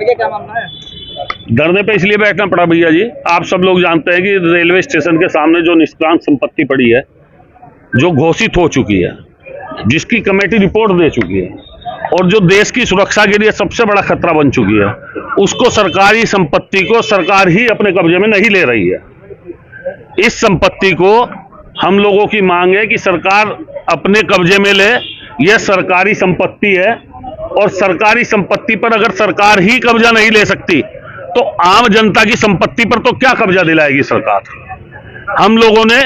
बैठ गया, क्या मामला है? धरने पे इसलिए बैठना पड़ा भैया जी, आप सब लोग जानते हैं कि रेलवे स्टेशन के सामने जो निष्क्रांत संपत्ति पड़ी है, जो घोषित हो चुकी है, जिसकी कमेटी रिपोर्ट दे चुकी है और जो देश की सुरक्षा के लिए सबसे बड़ा खतरा बन चुकी है, उसको सरकारी संपत्ति को सरकार ही अपने कब्जे में नहीं ले रही है। इस संपत्ति को हम लोगों की मांग है कि सरकार अपने कब्जे में ले। यह सरकारी संपत्ति है और सरकारी संपत्ति पर अगर सरकार ही कब्जा नहीं ले सकती तो आम जनता की संपत्ति पर तो क्या कब्जा दिलाएगी सरकार। हम लोगों ने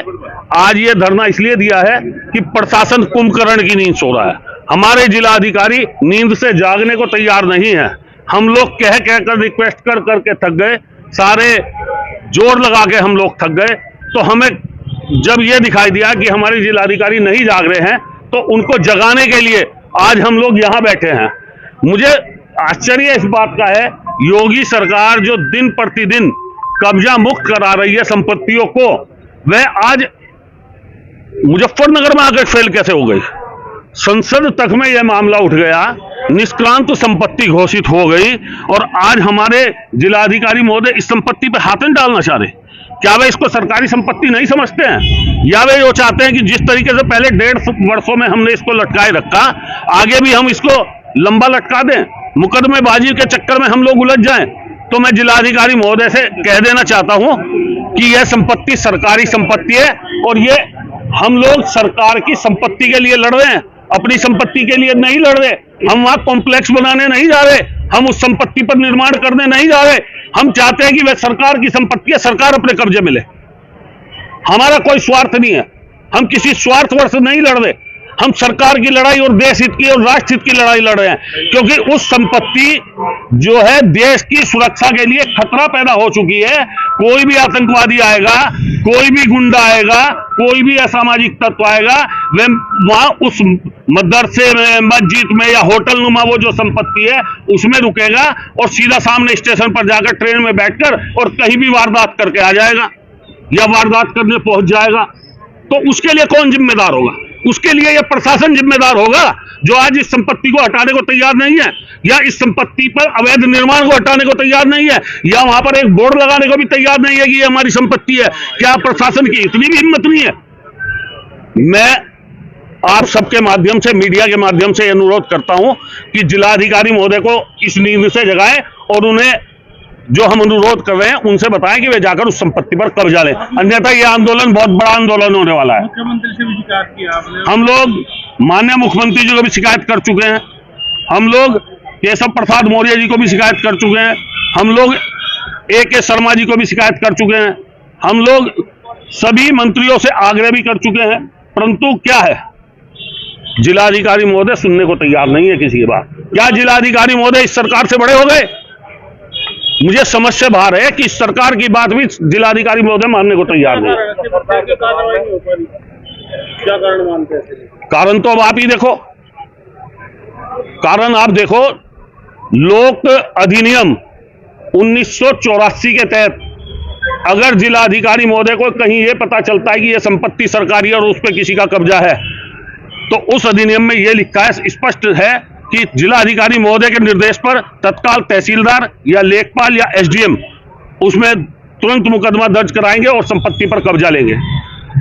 आज ये धरना इसलिए दिया है कि प्रशासन कुंभकर्ण की नींद सो रहा है। हमारे जिला अधिकारी नींद से जागने को तैयार नहीं है। हम लोग कह कर रिक्वेस्ट कर करके थक गए, सारे जोर लगा के हम लोग थक गए। तो हमें जब ये दिखाई दिया कि हमारे जिलाधिकारी नहीं जाग रहे हैं तो उनको जगाने के लिए आज हम लोग यहाँ बैठे हैं। मुझे आश्चर्य इस बात का है, योगी सरकार जो दिन प्रतिदिन कब्जा मुक्त करा रही है संपत्तियों को, वह आज मुजफ्फरनगर में आकर फेल कैसे हो गई। संसद तक में यह मामला उठ गया, निष्क्रांत संपत्ति घोषित हो गई और आज हमारे जिलाधिकारी महोदय इस संपत्ति पर हाथ नहीं डालना चाह रहे। क्या वे इसको सरकारी संपत्ति नहीं समझते हैं, या वे वो चाहते हैं कि जिस तरीके से पहले 1.5 वर्षों में हमने इसको लटकाए रखा, आगे भी हम इसको लंबा लटका दें, मुकदमेबाजी के चक्कर में हम लोग उलझ जाएं। तो मैं जिलाधिकारी महोदय से कह देना चाहता हूं कि यह संपत्ति सरकारी संपत्ति है और ये हम लोग सरकार की संपत्ति के लिए लड़ रहे हैं, अपनी संपत्ति के लिए नहीं लड़ रहे। हम वहां कॉम्प्लेक्स बनाने नहीं जा रहे, हम उस संपत्ति पर निर्माण करने नहीं जा रहे। हम चाहते हैं कि वह सरकार की संपत्ति है, सरकार अपने कब्जे में ले। हमारा कोई स्वार्थ नहीं है, हम किसी स्वार्थवश नहीं लड़ रहे। हम सरकार की लड़ाई और देश हित की और राष्ट्र हित की लड़ाई लड़ रहे हैं, क्योंकि उस संपत्ति जो है देश की सुरक्षा के लिए खतरा पैदा हो चुकी है। कोई भी आतंकवादी आएगा, कोई भी गुंडा आएगा, कोई भी असामाजिक तत्व आएगा, वह वहां उस मदरसे में, मस्जिद में या होटल नुमा वो जो संपत्ति है उसमें रुकेगा और सीधा सामने स्टेशन पर जाकर ट्रेन में बैठकर और कहीं भी वारदात करके आ जाएगा या वारदात करने पहुंच जाएगा। तो उसके लिए कौन जिम्मेदार होगा? उसके लिए यह प्रशासन जिम्मेदार होगा जो आज इस संपत्ति को हटाने को तैयार नहीं है, या इस संपत्ति पर अवैध निर्माण को हटाने को तैयार नहीं है, या वहां पर एक बोर्ड लगाने को भी तैयार नहीं है कि ये हमारी संपत्ति है। क्या प्रशासन की इतनी भी हिम्मत नहीं है? मैं आप सबके माध्यम से, मीडिया के माध्यम से अनुरोध करता हूं कि जिलाधिकारी महोदय को इस नींद से जगाएं और उन्हें जो हम अनुरोध कर रहे हैं उनसे बताएं कि वे जाकर उस संपत्ति पर कब्जा लें, अन्यथा यह आंदोलन बहुत बड़ा आंदोलन होने वाला है। मुख्यमंत्री से भी शिकायत की आपने? हम लोग माननीय मुख्यमंत्री जी को भी शिकायत कर चुके हैं, हम लोग केशव प्रसाद मौर्य जी को भी शिकायत कर चुके हैं, हम लोग AK शर्मा जी को भी शिकायत कर चुके हैं, हम लोग सभी मंत्रियों से आग्रह भी कर चुके हैं, परंतु क्या है, जिलाधिकारी महोदय सुनने को तैयार नहीं है किसी की बात। क्या जिलाधिकारी महोदय इस सरकार से बड़े हो गए? मुझे समझ से बाहर है कि इस सरकार की बात भी जिलाधिकारी महोदय मानने को तैयार नहीं। क्या कारण मानते हैं? कारण तो अब आप ही देखो, कारण आप देखो, लोक अधिनियम 1984 के तहत अगर जिलाधिकारी महोदय को कहीं यह पता चलता है कि यह संपत्ति सरकारी और उस पर किसी का कब्जा है, तो उस अधिनियम में यह लिखा है, स्पष्ट है कि जिलाधिकारी महोदय के निर्देश पर तत्काल तहसीलदार या लेखपाल या SDM उसमें तुरंत मुकदमा दर्ज कराएंगे और संपत्ति पर कब्जा लेंगे।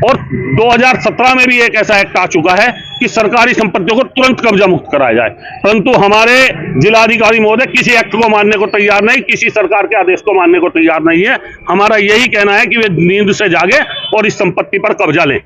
और 2017 में भी एक ऐसा एक्ट आ चुका है कि सरकारी संपत्तियों को तुरंत कब्जा मुक्त कराया जाए, परंतु हमारे जिलाधिकारी महोदय किसी एक्ट को मानने को तैयार नहीं, किसी सरकार के आदेश को मानने को तैयार नहीं है। हमारा यही कहना है कि वे नींद से जागे और इस संपत्ति पर कब्जा लें।